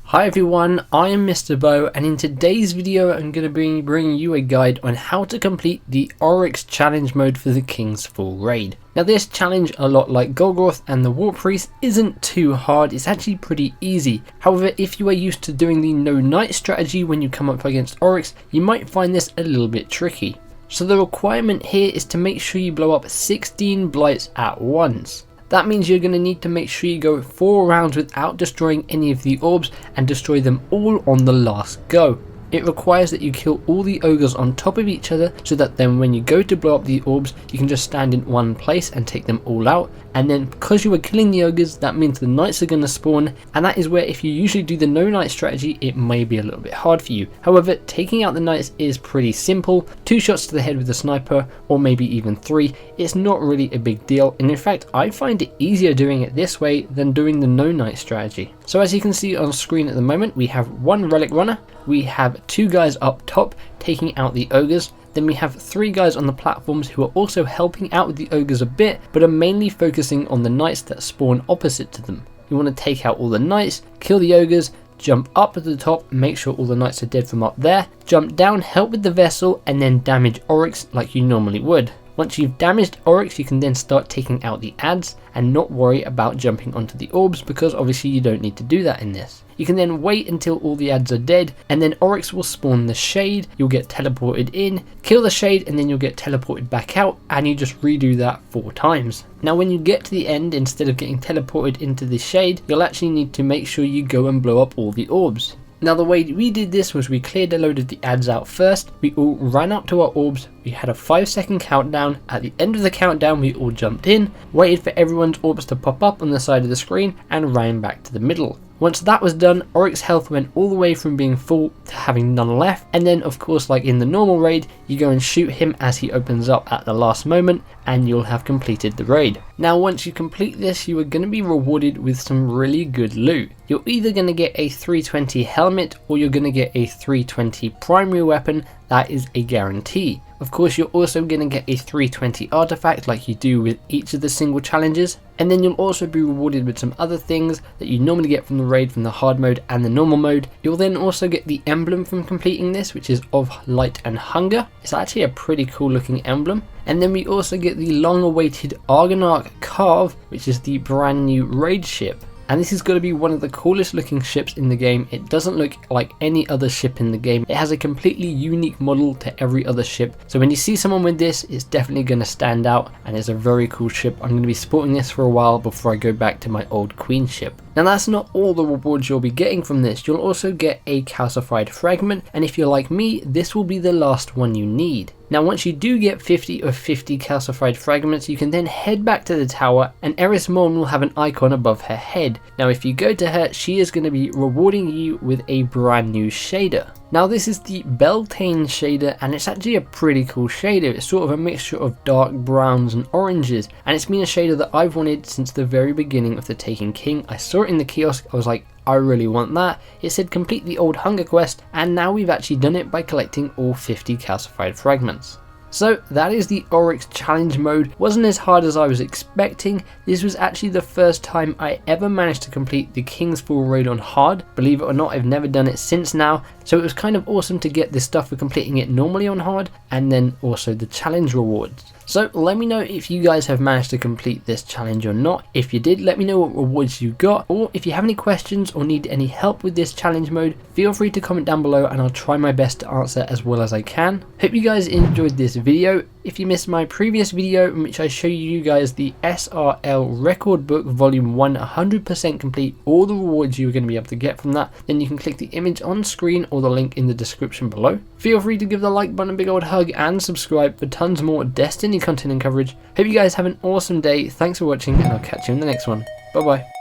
Hi everyone, I am Mr. Bow, and in today's video I'm going to be bringing you a guide on how to complete the Oryx challenge mode for the King's Fall raid. Now this challenge, a lot like Golgoth and the War Priest, isn't too hard, it's actually pretty easy. However, if you are used to doing the no knight strategy when you come up against Oryx, you might find this a little bit tricky. So the requirement here is to make sure you blow up 16 blights at once. That means you're going to need to make sure you go 4 rounds without destroying any of the orbs and destroy them all on the last go. It requires that you kill all the ogres on top of each other so that then when you go to blow up the orbs you can just stand in one place and take them all out, and then because you are killing the ogres that means the knights are going to spawn, and that is where if you usually do the no knight strategy it may be a little bit hard for you. However, taking out the knights is pretty simple. 2 shots to the head with a sniper, or maybe even 3, it's not really a big deal, and in fact I find it easier doing it this way than doing the no knight strategy. So as you can see on screen at the moment, we have 1 relic runner, we have 2 guys up top taking out the ogres, then we have 3 guys on the platforms who are also helping out with the ogres a bit, but are mainly focusing on the knights that spawn opposite to them. You want to take out all the knights, kill the ogres, jump up at the top, make sure all the knights are dead from up there, jump down, help with the vessel, and then damage Oryx like you normally would. Once you've damaged Oryx, you can then start taking out the adds and not worry about jumping onto the orbs, because obviously you don't need to do that in this. You can then wait until all the adds are dead, and then Oryx will spawn the shade, you'll get teleported in, kill the shade, and then you'll get teleported back out, and you just redo that 4 times. Now when you get to the end, instead of getting teleported into the shade, you'll actually need to make sure you go and blow up all the orbs. Now the way we did this was we cleared a load of the adds out first, we all ran up to our orbs, we had a 5-second countdown, at the end of the countdown we all jumped in, waited for everyone's orbs to pop up on the side of the screen, and ran back to the middle. Once that was done, Oryx health went all the way from being full to having none left, and then of course like in the normal raid, you go and shoot him as he opens up at the last moment, and you'll have completed the raid. Now once you complete this, you are going to be rewarded with some really good loot. You're either going to get a 320 helmet, or you're going to get a 320 primary weapon. That is a guarantee. Of course, you're also going to get a 320 artifact like you do with each of the single challenges, and then you'll also be rewarded with some other things that you normally get from the raid from the hard mode and the normal mode. You'll then also get the emblem from completing this, which is of light and hunger. It's actually a pretty cool looking emblem. And then we also get the long awaited Argonarch Carve, which is the brand new raid ship. And this is going to be one of the coolest looking ships in the game. It doesn't look like any other ship in the game. It has a completely unique model to every other ship. So when you see someone with this, it's definitely going to stand out, and it's a very cool ship. I'm going to be sporting this for a while before I go back to my old queen ship. Now that's not all the rewards you'll be getting from this. You'll also get a calcified fragment, and if you're like me, this will be the last one you need. Now once you do get 50 of 50 calcified fragments, you can then head back to the tower, and Eris Morn will have an icon above her head. Now if you go to her, she is going to be rewarding you with a brand new shader. Now this is the Beltane shader, and it's actually a pretty cool shader. It's sort of a mixture of dark browns and oranges, and it's been a shader that I've wanted since the very beginning of the Taken King. I saw it in the kiosk, I was like, I really want that. It said complete the old hunger quest, and now we've actually done it by collecting all 50 calcified fragments. So that is the Oryx challenge mode. Wasn't as hard as I was expecting. This was actually the first time I ever managed to complete the King's Fall raid on hard. Believe it or not, I've never done it since now. So it was kind of awesome to get this stuff for completing it normally on hard, and then also the challenge rewards. So let me know if you guys have managed to complete this challenge or not. If you did, let me know what rewards you got, or if you have any questions or need any help with this challenge mode, feel free to comment down below and I'll try my best to answer as well as I can. Hope you guys enjoyed this video. If you missed my previous video in which I show you guys the SRL record book volume 1 100% complete, all the rewards you're going to be able to get from that, then you can click the image on screen or the link in the description below. Feel free to give the like button a big old hug and subscribe for tons more Destiny content and coverage. Hope you guys have an awesome day. Thanks for watching, and I'll catch you in the next one. Bye bye.